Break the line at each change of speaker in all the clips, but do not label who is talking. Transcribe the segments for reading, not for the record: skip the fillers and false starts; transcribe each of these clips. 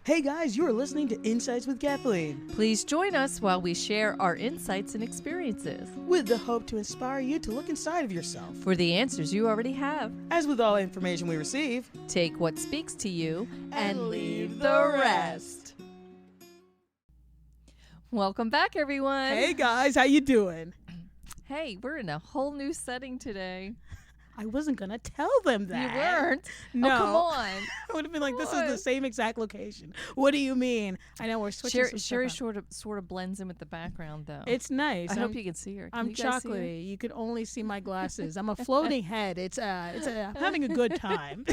Hey guys, you are listening to Insights with Kathleen,
Please join us while we share our insights and experiences
with the hope to inspire you to look inside of yourself.
for the answers you already have.
As with all information we receive,
Take what speaks to you
and leave the rest.
Welcome back, everyone.
Hey guys, how you doing?
Hey, we're in a whole new setting today.
I wasn't gonna tell them that.
You weren't?
No.
Oh, come on.
I would have been like, this is the
What?
same exact location. What do you mean? I know we're switching some
Sherry
stuff up.
sort of blends in with the background, though.
It's nice.
I hope you can see her. Can
I'm
you guys see her?
chocolatey. You can only see my glasses. I'm a floating head. I'm having a good time.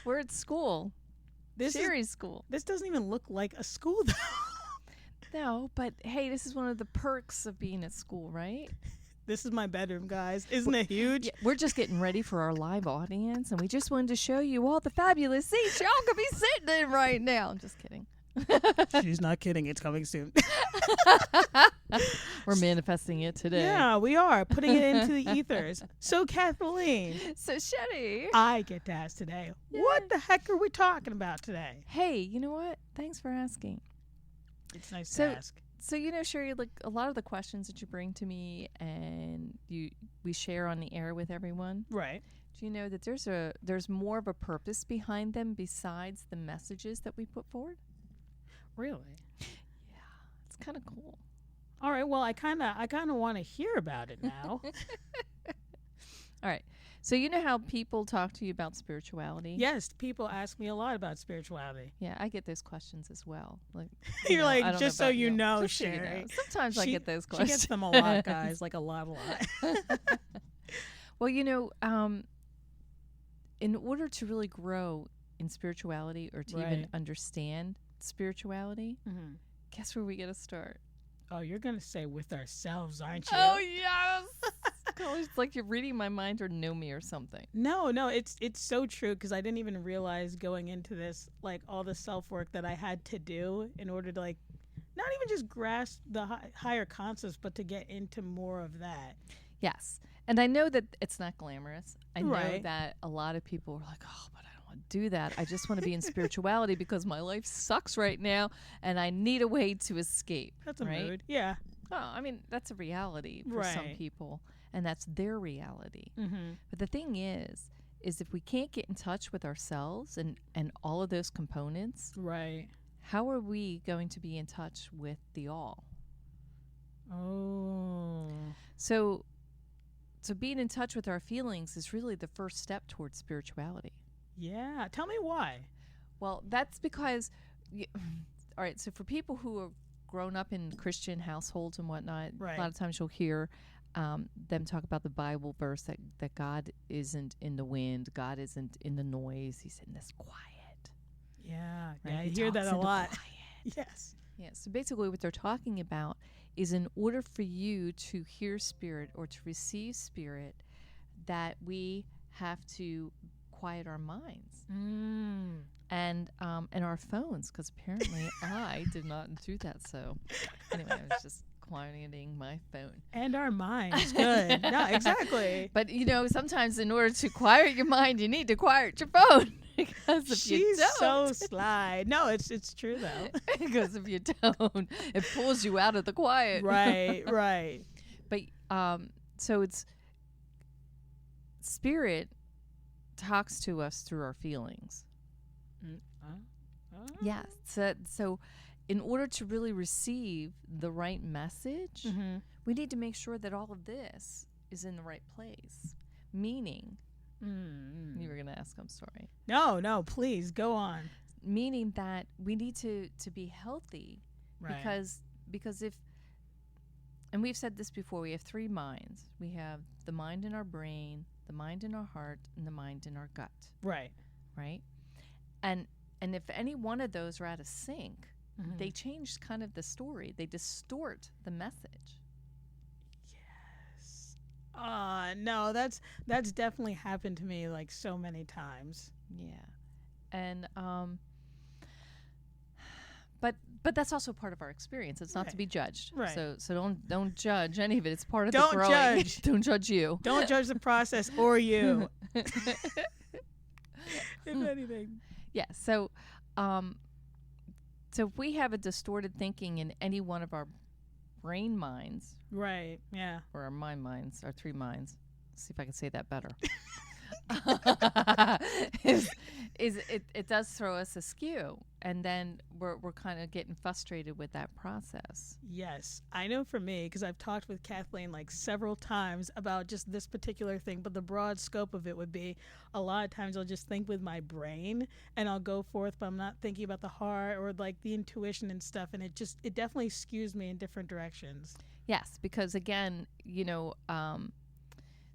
We're at school. Sherry's school.
This doesn't even look like a school though.
No, but hey, this is one of the perks of being at school, right?
This is my bedroom, guys. Isn't it huge?
Yeah, we're just getting ready for our live audience, and we just wanted to show you all the fabulous seats y'all could be sitting in right now. I'm just kidding.
She's not kidding. It's coming soon.
We're manifesting it today.
Yeah, we are putting it into the ethers. So, Kathleen,
So, Shetty.
I get to ask today, what the heck are we talking about today?
Hey, you know what? Thanks for asking.
It's nice
So-
to ask.
So, you know, Sherry, like a lot of the questions that you bring to me and we share on the air with everyone.
Right.
Do you know that there's more of a purpose behind them besides the messages that we put forward?
Really?
Yeah, it's kind of cool.
All right. Well, I kind of want to hear about it now.
All right. So you know how people talk to you about spirituality?
Yes, people ask me a lot about spirituality.
Yeah, I get those questions as well. Like
You're
I
like,
don't
just
know
so
about
you know,
Just so you
Sherry.
know. Sometimes I get those
She
questions.
gets them a lot, guys. Like a lot.
Well, you know, in order to really grow in spirituality or to even
Right.
understand spirituality,
Mm-hmm.
guess where we get to start?
Oh, you're going to say with ourselves, aren't you?
Oh, yes. Gosh, it's like you're reading my mind or know me or something.
No, it's so true because I didn't even realize going into this, like all the self-work that I had to do in order to like not even just grasp the higher concepts, but to get into more of that.
Yes. And I know that it's not glamorous. I know
Right.
that a lot of people are like, oh, but I don't want to do that. I just want to be in spirituality because my life sucks right now and I need a way to escape.
That's a
right?
mood. Yeah.
Oh, I mean, that's a reality for some
Right.
people, and that's their reality.
Mm-hmm.
But the thing is if we can't get in touch with ourselves and all of those components,
Right.
how are we going to be in touch with the all?
Oh.
So being in touch with our feelings is really the first step towards spirituality.
Yeah. Tell me why.
Well, that's because, all right, so for people who have grown up in Christian households and whatnot,
Right.
a lot of times you'll hear them talk about the Bible verse that God isn't in the wind, God isn't in the noise, he's in this quiet.
Yeah.
Right?
Yeah. I
He
hear that
talks
a
into
lot.
quiet.
Yes.
Yeah, so basically what they're talking about is in order for you to hear spirit or to receive spirit, that we have to quiet our minds
Mm.
and our phones, because apparently I did not do that. So anyway, I was just quieting my phone.
And our minds. Good. No, exactly.
But you know, sometimes in order to quiet your mind, you need to quiet your phone. Because if you
She's
don't,
so sly. No, it's true though.
because if you don't, it pulls you out of the quiet.
Right, right.
But so it's spirit talks to us through our feelings. Yes. So in order to really receive the right message,
Mm-hmm.
we need to make sure that all of this is in the right place. Meaning, you were going to ask, I'm sorry.
No, please go on.
Meaning that we need to be healthy.
Right.
Because if, and we've said this before, we have three minds. We have the mind in our brain, the mind in our heart, and the mind in our gut,
Right.
right? And if any one of those are out of sync,
Mhm.
they change kind of the story. They distort the message.
Yes. No, that's definitely happened to me like so many times.
Yeah. And but that's also part of our experience. It's not to
Right.
be judged.
Right.
So don't judge any of it. It's part of
Don't
the growing.
judge.
Don't judge you.
Don't judge the process or you. If anything.
Yeah. So So if we have a distorted thinking in any one of our brain minds,
Right. Yeah.
or our mind minds, our three minds, see if I can say that better. It does throw us askew, and then we're kind of getting frustrated with that process.
Yes, I know for me, because I've talked with Kathleen like several times about just this particular thing, but the broad scope of it would be a lot of times I'll just think with my brain and I'll go forth, but I'm not thinking about the heart or like the intuition and stuff, and it definitely skews me in different directions.
Yes, because again,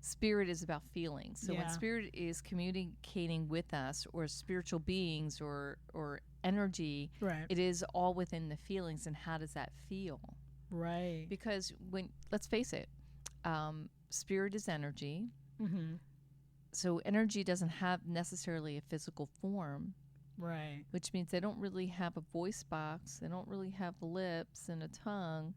spirit is about feelings. So when spirit is communicating with us, or spiritual beings, or energy,
Right.
it is all within the feelings. And how does that feel?
Right.
Because let's face it, spirit is energy.
Mm-hmm.
So energy doesn't have necessarily a physical form.
Right.
Which means they don't really have a voice box. They don't really have lips and a tongue.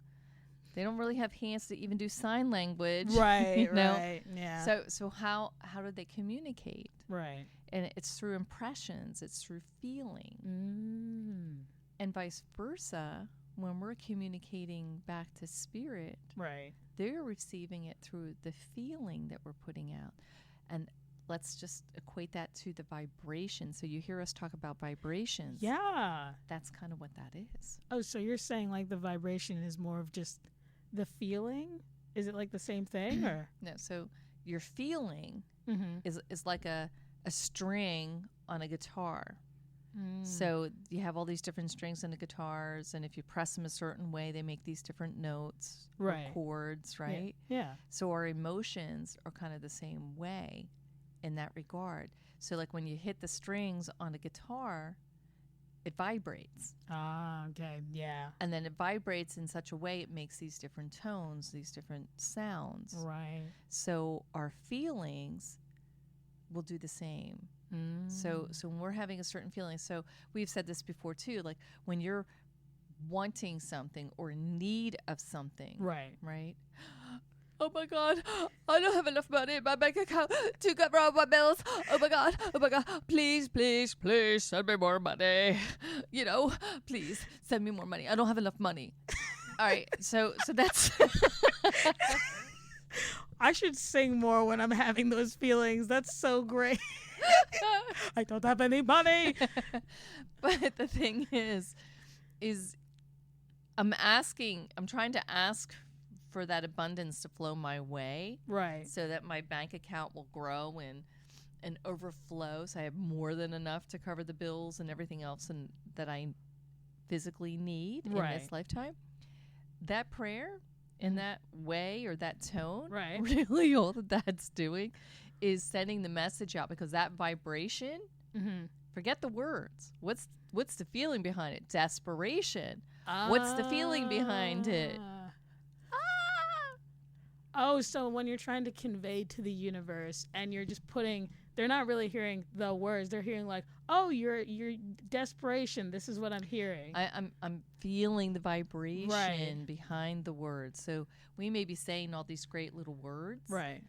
They don't really have hands to even do sign language.
Right.
know?
Right. Yeah.
So how do they communicate?
Right.
And it's through impressions. It's through feeling. And vice versa. When we're communicating back to spirit,
Right.
they're receiving it through the feeling that we're putting out. And let's just equate that to the vibration. So you hear us talk about vibrations.
Yeah.
That's kind of what that is.
Oh, so you're saying like the vibration is more of just the feeling? Is it like the same thing, or?
No, so your feeling
Mm-hmm.
is like a string on a guitar. So you have all these different strings in the guitars, and if you press them a certain way, they make these different notes or
Right.
chords, right?
Yeah.
So our emotions are kind of the same way in that regard. So like when you hit the strings on a guitar, it vibrates.
Ah, okay. Yeah.
And then it vibrates in such a way it makes these different tones, these different sounds.
Right.
So our feelings will do the same. So when we're having a certain feeling, so we've said this before too, like when you're wanting something or in need of something,
Right.
right? Oh my God, I don't have enough money in my bank account to cover all my bills. Oh my God, please, please, please send me more money. Please send me more money. I don't have enough money. All right, so that's...
I should sing more when I'm having those feelings. That's so great. I don't have any money.
But the thing is I'm trying to ask for that abundance to flow my way.
Right.
So that my bank account will grow and overflow. So I have more than enough to cover the bills and everything else that I physically need in this lifetime. That prayer in that way or that tone,
Right.
really all that's doing is sending the message out, because that vibration, forget the words. What's the feeling behind it? Desperation. What's the feeling behind it?
Oh, so when you're trying to convey to the universe and you're just they're not really hearing the words. They're hearing like, oh, your desperation. This is what I'm hearing.
I'm feeling the vibration
Right.
behind the words. So we may be saying all these great little words,
Right.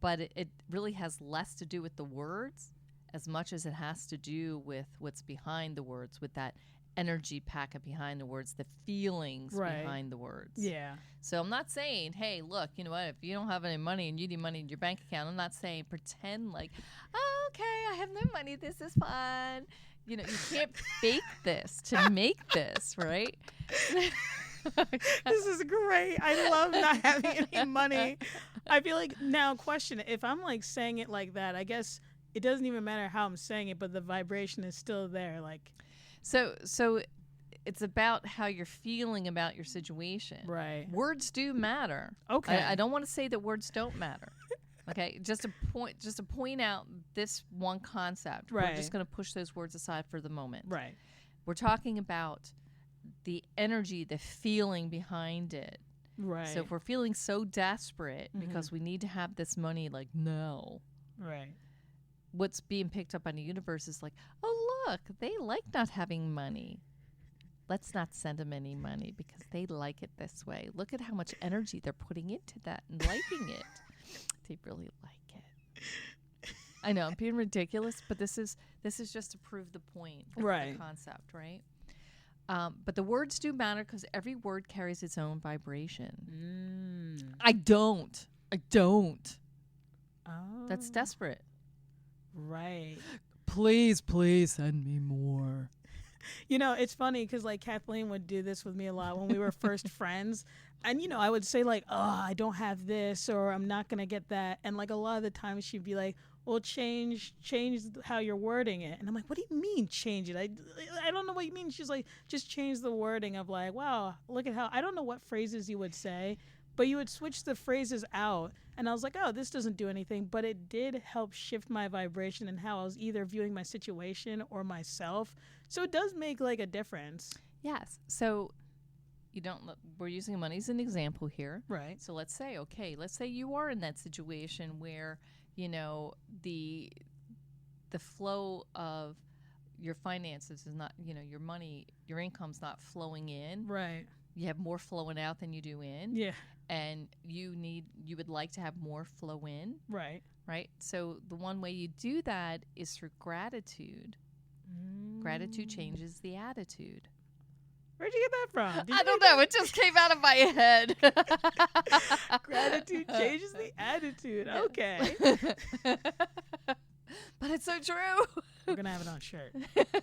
but it really has less to do with the words as much as it has to do with what's behind the words, with that energy packet behind the words, the feelings behind the words.
Yeah.
So I'm not saying, hey, look, you know what, if you don't have any money and you need money in your bank account, I'm not saying pretend like, oh, okay, I have no money, this is fun. You can't fake this to make this, right?
This is great. I love not having any money. I feel like, now question, if I'm like saying it like that, I guess it doesn't even matter how I'm saying it, but the vibration is still there. Like,
So it's about how you're feeling about your situation.
right.
Words do matter.
Okay.
I don't want to say that words don't matter. Okay, just to point out this one concept.
Right.
We're just going to push those words aside for the moment.
Right.
We're talking about the energy, the feeling behind it.
Right.
So if we're feeling so desperate because we need to have this money like now,
right.
what's being picked up on the universe is like, oh, look, they like not having money. Let's not send them any money because they like it this way. Look at how much energy they're putting into that and liking it. They really like it. I know I'm being ridiculous, but this is just to prove the point of
Right.
the concept, right? But the words do matter because every word carries its own vibration. I don't.
Oh.
That's desperate.
Right.
Please send me more.
You know, it's funny because like Kathleen would do this with me a lot when we were first friends. And, you know, I would say like, oh, I don't have this or I'm not going to get that. And like a lot of the times she'd be like, well, change how you're wording it. And I'm like, what do you mean change it? I don't know what you mean. She's like, just change the wording of like, wow, look at how, I don't know what phrases you would say, but you would switch the phrases out. And I was like, oh, this doesn't do anything. But it did help shift my vibration and how I was either viewing my situation or myself. So it does make like a difference.
Yes. So we're using money as an example here.
Right.
So let's say you are in that situation where, you know, the flow of your finances is not, you know, your money, your income's not flowing in.
Right.
You have more flowing out than you do in.
Yeah.
And you would like to have more flow in.
Right.
Right. So the one way you do that is through gratitude. Gratitude changes the attitude.
Where'd you get that from?
I don't know. It just came out of my head.
Gratitude changes the attitude. Okay.
But it's so true.
We're going to have it on shirt.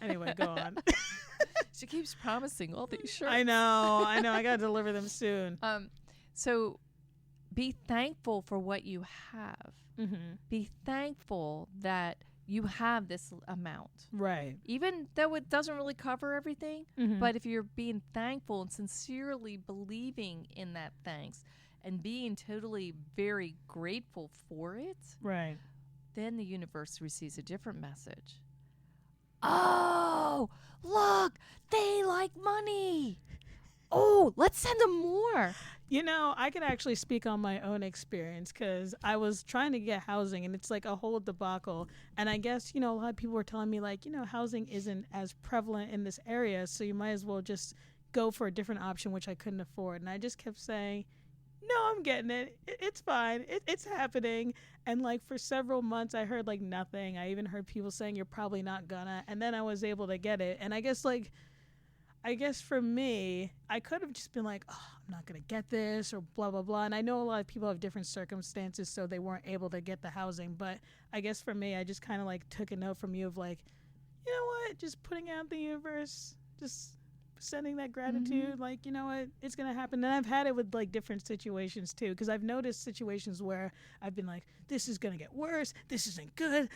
Anyway, go on.
She keeps promising all these shirts.
I know. I got to deliver them soon.
So be thankful for what you have.
Mm-hmm.
Be thankful that you have this amount.
Right.
Even though it doesn't really cover everything,
Mm-hmm.
but if you're being thankful and sincerely believing in that thanks and being totally very grateful for it,
Right.
then the universe receives a different message. Oh, look, they like money. Oh, let's send them more.
You know, I can actually speak on my own experience because I was trying to get housing and it's like a whole debacle. And I guess, you know, a lot of people were telling me like, you know, housing isn't as prevalent in this area, so you might as well just go for a different option, which I couldn't afford. And I just kept saying, no, I'm getting it. It's fine. It's happening. And like for several months, I heard like nothing. I even heard people saying you're probably not gonna. And then I was able to get it. And I guess for me, I could have just been like, oh, I'm not going to get this or blah, blah, blah. And I know a lot of people have different circumstances, so they weren't able to get the housing. But I guess for me, I just kind of like took a note from you of like, you know what, just putting out the universe, just sending that gratitude, like, you know what, it's going to happen. And I've had it with like different situations too, because I've noticed situations where I've been like, this is going to get worse, this isn't good,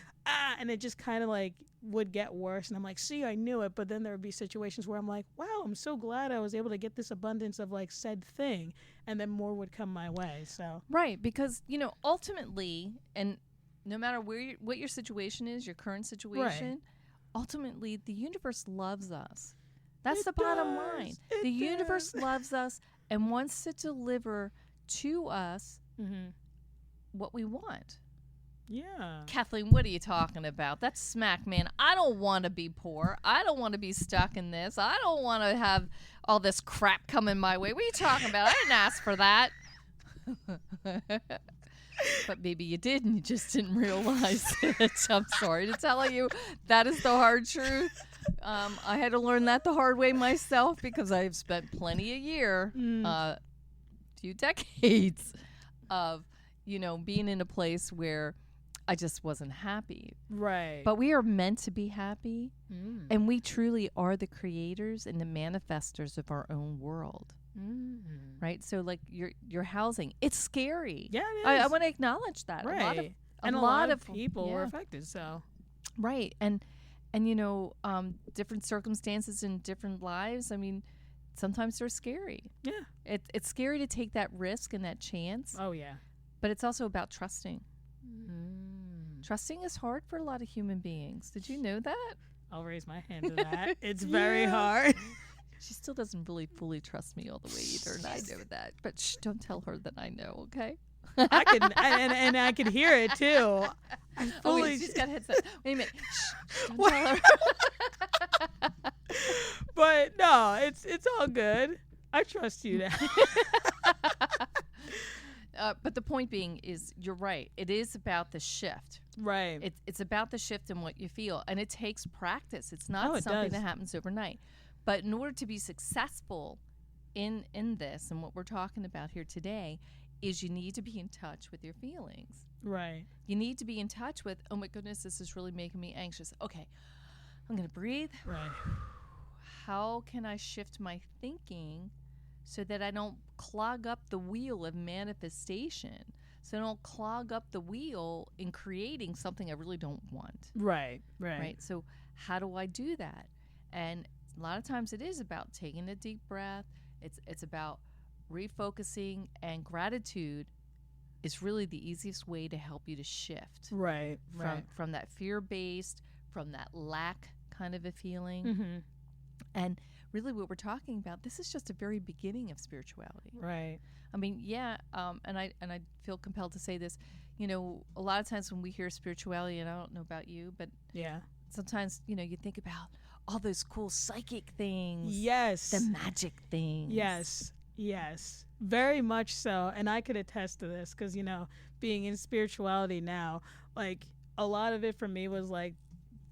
and it just kind of like would get worse. And I'm like, see, I knew it. But then there would be situations where I'm like, wow, I'm so glad I was able to get this abundance of like said thing, and then more would come my way. So
Right, because, you know, ultimately, and no matter what your situation is, your current situation, ultimately the universe loves us. That's
It
the bottom
does.
line.
It
The universe
does.
loves us and wants to deliver to us what we want.
yeah.
Kathleen, what are you talking about? That's smack, man. I don't want to be poor. I don't want to be stuck in this. I don't want to have all this crap coming my way. What are you talking about? I didn't ask for that. But maybe you did and you just didn't realize it. I'm sorry to tell you. That is the hard truth. I had to learn that the hard way myself because I've spent plenty a year, few decades of, you know, being in a place where I just wasn't happy.
Right.
But we are meant to be happy, and we truly are the creators and the manifestors of our own world. Right? So, like, your housing, it's scary.
Yeah, it is.
I want to acknowledge that.
Right.
A lot of
people were
yeah.
affected, so.
Right. And you know, different circumstances in different lives, I mean, sometimes they're scary.
Yeah.
It's scary to take that risk and that chance.
Oh, yeah.
But it's also about trusting. Trusting is hard for a lot of human beings. Did you know that?
I'll raise my hand to that. It's very hard.
She still doesn't really fully trust me all the way either, and I know that. But shh, don't tell her that I know, okay?
I can, and I can hear it too.
Oh, wait, she's got headset. Wait a minute. Shh, don't tell her.
But no, it's all good. I trust you now.
But the point being is, you're right. It is about the shift,
Right.
It's about the shift in what you feel, and it takes practice. It's
Oh,
not
it
something
does.
that happens overnight. But in order to be successful in this and what we're talking about here today is you need to be in touch with your feelings.
Right.
You need to be in touch with, oh my goodness, this is really making me anxious. Okay, I'm going to breathe.
Right.
How can I shift my thinking so that I don't clog up the wheel of manifestation? So I don't clog up the wheel in creating something I really don't want.
Right. Right.
Right? So how do I do that? And a lot of times it is about taking a deep breath. It's about refocusing, and gratitude is really the easiest way to help you to shift
Right. Right.
from that fear-based, from that lack kind of a feeling.
Mm-hmm.
And really what we're talking about, this is just a very beginning of spirituality.
Right.
I mean, yeah, and I feel compelled to say this, you know, a lot of times when we hear spirituality, and I don't know about you, but
Yeah.
sometimes, you know, you think about all those cool psychic things.
Yes.
The magic things.
Yes. Yes. Very much so. And I could attest to this because, you know, being in spirituality now, like a lot of it for me was like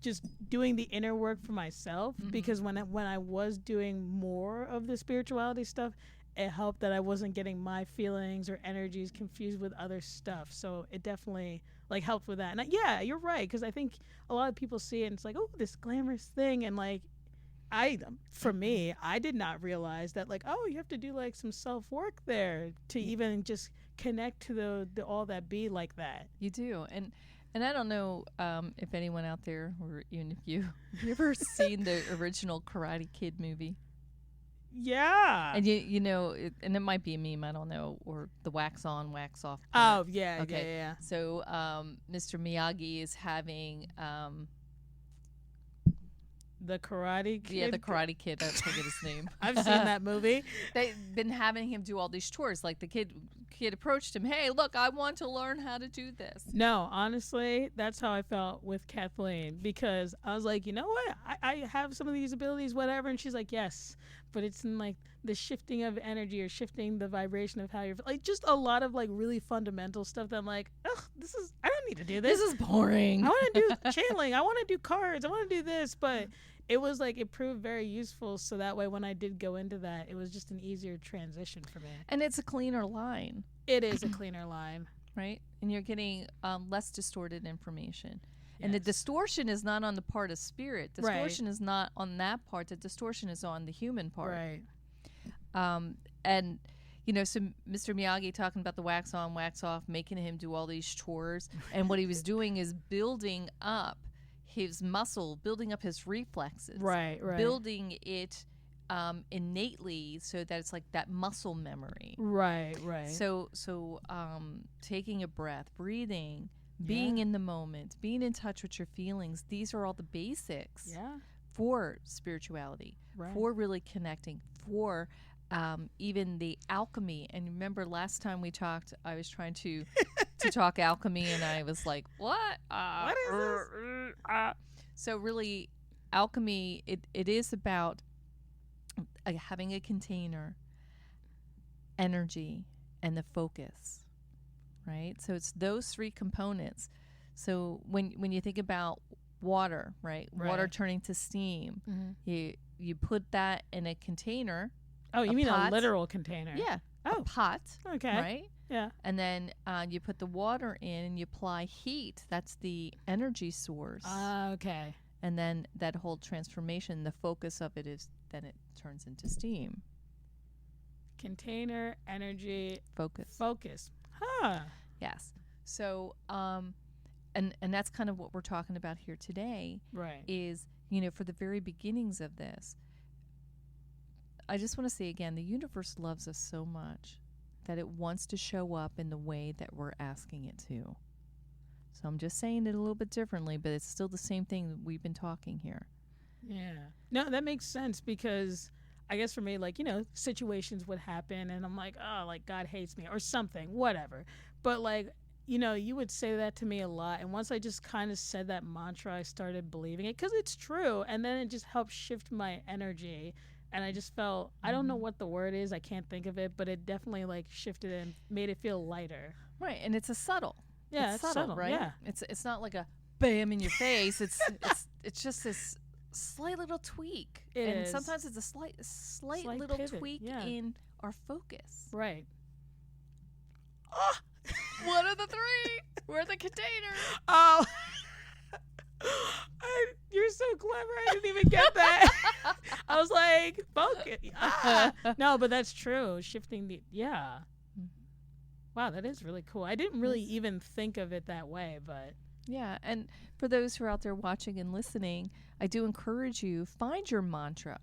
just doing the inner work for myself.
Mhm.
Because when I was doing more of the spirituality stuff, it helped that I wasn't getting my feelings or energies confused with other stuff. So it definitely like helped with that. And yeah, you're right. Because I think a lot of people see it and it's like, oh, this glamorous thing. And like, for me, I did not realize that like, oh, you have to do like some self-work there to even just connect to the all that be like that.
You do. And I don't know if anyone out there, or even if you, have you ever seen the original Karate Kid movie?
Yeah.
And you know, and it might be a meme, I don't know, or the wax on, wax off.
Oh, yeah,
Okay.
yeah.
So Mr. Miyagi is having
The Karate Kid.
yeah, the Karate Kid, I forget his name.
I've seen that movie.
They've been having him do all these chores. Like the kid approached him, hey, look, I want to learn how to do this.
No, honestly, that's how I felt with Kathleen because I was like, you know what? I have some of these abilities, whatever. And she's like, yes, but it's in like the shifting of energy or shifting the vibration of how you're like just a lot of like really fundamental stuff that I'm like, ugh, I don't need to do this.
This is boring.
I want to do channeling. I want to do cards. I want to do this. But it was like, it proved very useful. So that way, when I did go into that, it was just an easier transition for me.
And it's a cleaner line.
It is a cleaner line.
Right? And you're getting less distorted information. And the
Yes.
distortion is not on the part of spirit.
Right.
Distortion is not on that part. The distortion is on the human part.
Right.
And, you know, so Mr. Miyagi talking about the wax on, wax off, making him do all these chores. And what he was doing is building up his muscle, building up his reflexes.
Right.
Building it innately so that it's like that muscle memory.
Right.
So taking a breath, breathing, being in the moment, being in touch with your feelings, these are all the basics for spirituality,
Right.
for really connecting, for even the alchemy. And remember last time we talked, I was trying to talk alchemy and I was like, what?
What is this?
So really, alchemy, it is about having a container, energy, and the focus, right? So it's those three components. So when you think about water, right? Water turning to steam,
Mm-hmm.
you put that in a container.
Oh, you
a
mean
pot.
a literal container?
Yeah.
Oh.
A pot.
Okay.
Right?
Yeah.
And then you put the water in and you apply heat. That's the energy source.
Okay.
And then that whole transformation, the focus of it is then it turns into steam.
Container, energy,
Focus.
Huh.
Yes. So, and that's kind of what we're talking about here today
Right.
is, you know, for the very beginnings of this, I just want to say again, the universe loves us so much that it wants to show up in the way that we're asking it to. So I'm just saying it a little bit differently, but it's still the same thing that we've been talking here.
Yeah. No, that makes sense because I guess for me, like, you know, situations would happen and I'm like, oh, like God hates me or something, whatever. But like, you know, you would say that to me a lot. And once I just kind of said that mantra, I started believing it because it's true. And then it just helped shift my energy. And I just felt, I don't know what the word is. I can't think of it, but it definitely like shifted and made it feel lighter.
Right. And it's a subtle.
Yeah,
it's subtle, right?
Yeah.
It's not like a bam in your face. It's just this slight little tweak. And sometimes it's a slight little
pivot,
tweak in our focus.
Right.
Oh, one of the three. We're the container.
Oh. You're so clever. I didn't even get that. I was like, focus. No, but that's true. Shifting the, Wow, that is really cool. I didn't really even think of it that way, but.
Yeah, and for those who are out there watching and listening, I do encourage you, find your mantra.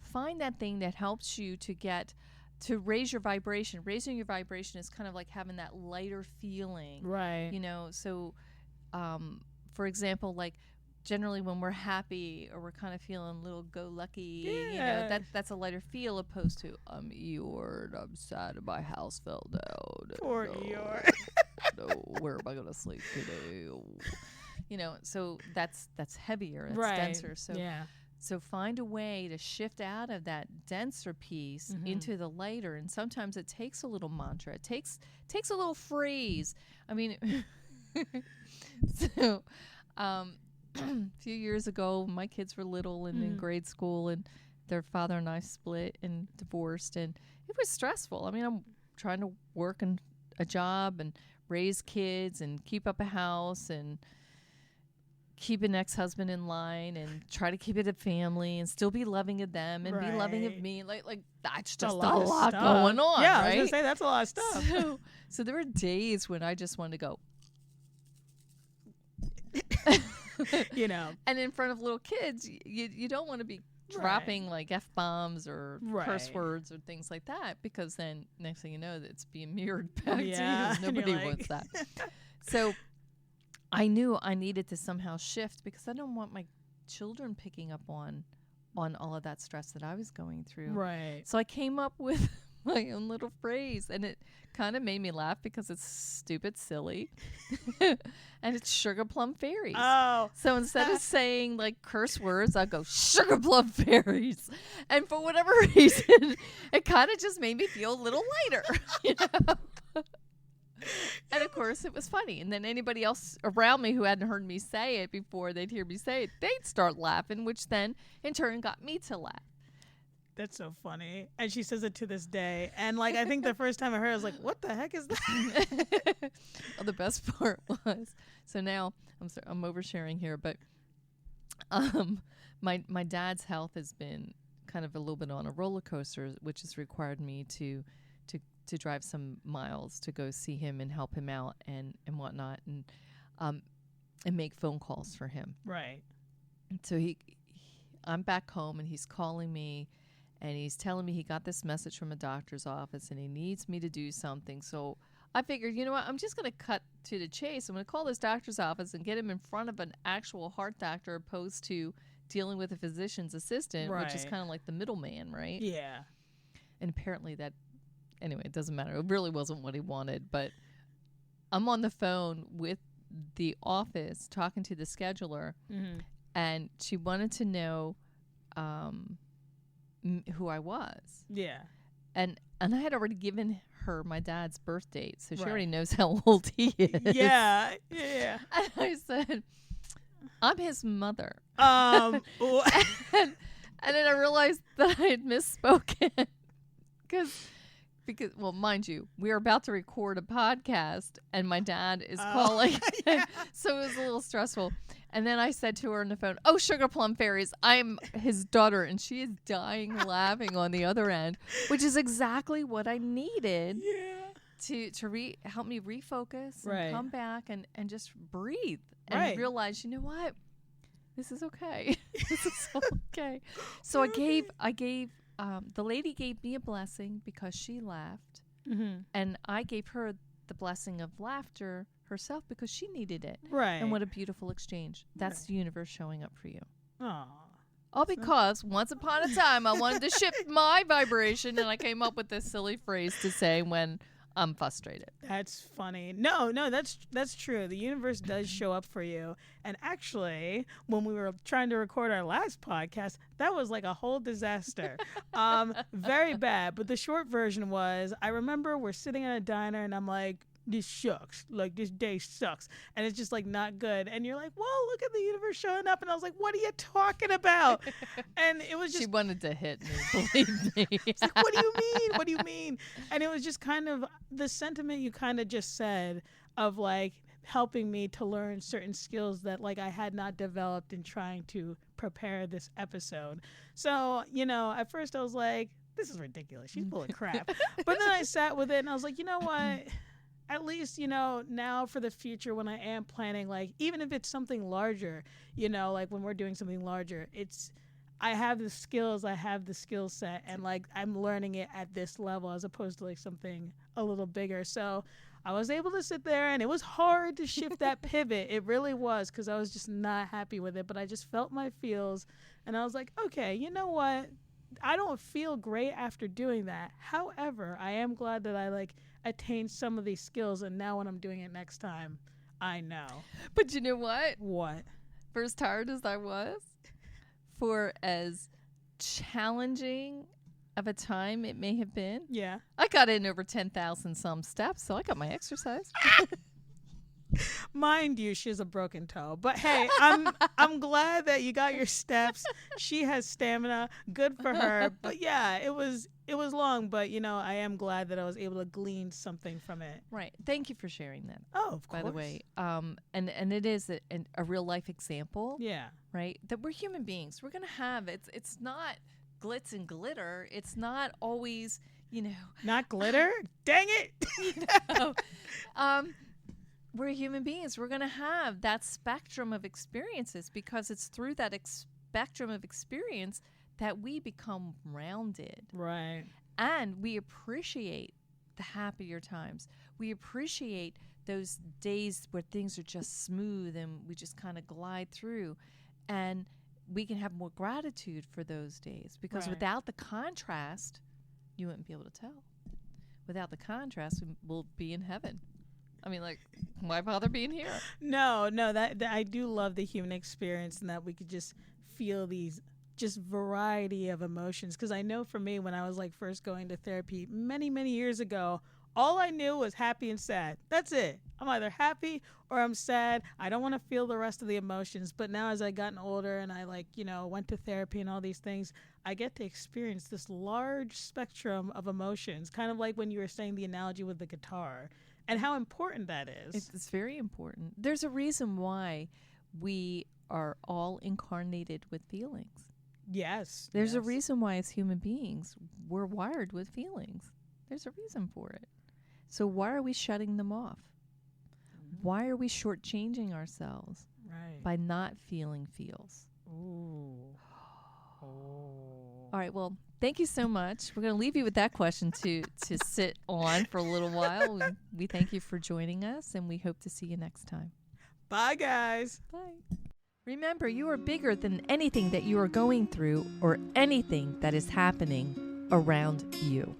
Find that thing that helps you to raise your vibration. Raising your vibration is kind of like having that lighter feeling.
Right.
So for example, like generally when we're happy or we're kind of feeling a little go-lucky, that's a lighter feel opposed to, I'm Eeyore, I'm sad, my house fell down.
Poor Eeyore.
No, where am I going to sleep today? So that's heavier, that's denser. So find a way to shift out of that denser piece into the lighter. And sometimes it takes a little mantra. It takes a little phrase. I mean, so a few years ago, my kids were little and in grade school, and their father and I split and divorced, and it was stressful. I mean, I'm trying to work in a job and raise kids and keep up a house and keep an ex-husband in line and try to keep it a family and still be loving of them and be loving of me. Like that's just a lot going on.
Yeah,
right?
I was gonna say that's a lot of stuff.
So there were days when I just wanted to go. And in front of little kids, you don't want to be dropping like F-bombs or curse words or things like that, because then next thing you know, it's being mirrored back to you. Nobody wants that. So I knew I needed to somehow shift, because I don't want my children picking up on all of that stress that I was going through.
Right.
So I came up with my own little phrase, and it kind of made me laugh because it's stupid, silly, and it's sugar plum fairies.
Oh.
So instead of saying like curse words, I'll go sugar plum fairies, and for whatever reason, it kind of just made me feel a little lighter. And of course, it was funny. And then anybody else around me who hadn't heard me say it before, they'd hear me say it, they'd start laughing, which then in turn got me to laugh.
That's so funny. And she says it to this day. And like, I think the first time I heard it, I was like, what the heck is that?
Well, the best part was, so now I'm oversharing here, but my dad's health has been kind of a little bit on a roller coaster, which has required me to drive some miles to go see him and help him out and whatnot, and make phone calls for him.
Right.
So I'm back home, and he's calling me, and he's telling me he got this message from a doctor's office and he needs me to do something. So I figured, you know what, I'm just going to cut to the chase. I'm going to call this doctor's office and get him in front of an actual heart doctor, opposed to dealing with a physician's assistant, which is kind of like the middleman, right?
Yeah.
And apparently anyway, it doesn't matter. It really wasn't what he wanted. But I'm on the phone with the office talking to the scheduler, and she wanted to know who I was.
Yeah.
And I had already given her my dad's birth date, so she already knows how old he is.
Yeah. Yeah.
And I said, I'm his mother.
And
then I realized that I had misspoken. Because, well, mind you, we were about to record a podcast, and my dad is calling, so it was a little stressful. And then I said to her on the phone, "Oh, sugar plum fairies, I'm his daughter," and she is dying laughing on the other end, which is exactly what I needed to help me refocus and come back and just breathe and realize, you know what, this is okay, this is okay. So I gave. The lady gave me a blessing because she laughed, and I gave her the blessing of laughter herself because she needed it.
Right.
And what a beautiful exchange. That's the universe showing up for you.
Aww.
All because once upon a time I wanted to shift my vibration, and I came up with this silly phrase to say when I'm frustrated.
That's funny. No, that's true. The universe does show up for you. And actually, when we were trying to record our last podcast, that was like a whole disaster. Very bad. But the short version was, I remember we're sitting in a diner, and I'm like, this sucks. Like, this day sucks. And it's just, like, not good. And you're like, well, look at the universe showing up. And I was like, what are you talking about? And it was just...
She wanted to hit me, believe me.
It's like, what do you mean? What do you mean? And it was just kind of the sentiment you kind of just said of, like, helping me to learn certain skills that, like, I had not developed in trying to prepare this episode. So, you know, at first I was like, this is ridiculous. She's full of crap. But then I sat with it and I was like, you know what? At least, you know, now for the future when I am planning, like, even if it's something larger, you know, like when we're doing something larger, I have the skills, I have the skill set, and, like, I'm learning it at this level as opposed to, like, something a little bigger. So I was able to sit there, and it was hard to shift that pivot. It really was, because I was just not happy with it, but I just felt my feels, and I was like, okay, you know what? I don't feel great after doing that. However, I am glad that I, like, attained some of these skills, and now when I'm doing it next time, I know.
But you know what?
What?
For as tired as I was, for as challenging of a time it may have been,
Yeah.
I got in over 10,000 some steps, so I got my exercise.
Mind you, she has a broken toe. But hey, I'm glad that you got your steps. She has stamina. Good for her. But yeah, it was long, but you know, I am glad that I was able to glean something from it.
Right. Thank you for sharing that.
Oh, of course.
By the way, and it is a real life example.
Yeah.
Right. That we're human beings. We're gonna have it's not glitz and glitter. It's not always, you know,
Not glitter? Dang it.
you know, we're human beings. We're going to have that spectrum of experiences because it's through that spectrum of experience that we become rounded.
Right.
And we appreciate the happier times. We appreciate those days where things are just smooth and we just kind of glide through. And we can have more gratitude for those days because
Right.
without the contrast, you wouldn't be able to tell. Without the contrast, we'll be in heaven. I mean, like, why bother being here?
No, that I do love the human experience and that we could just feel these just variety of emotions. Because I know for me, when I was like first going to therapy many, many years ago, all I knew was happy and sad. That's it. I'm either happy or I'm sad. I don't want to feel the rest of the emotions. But now as I gotten older and I, like, you know, went to therapy and all these things, I get to experience this large spectrum of emotions. Kind of like when you were saying the analogy with the guitar. And how important that is.
It's very important. There's a reason why we are all incarnated with feelings.
Yes.
There's a reason why as human beings, we're wired with feelings. There's a reason for it. So why are we shutting them off? Why are we shortchanging ourselves by not feeling feels?
Ooh.
All right, well, thank you so much. We're going to leave you with that question to sit on for a little while. We thank you for joining us, and we hope to see you next time.
Bye, guys.
Bye. Remember, you are bigger than anything that you are going through or anything that is happening around you.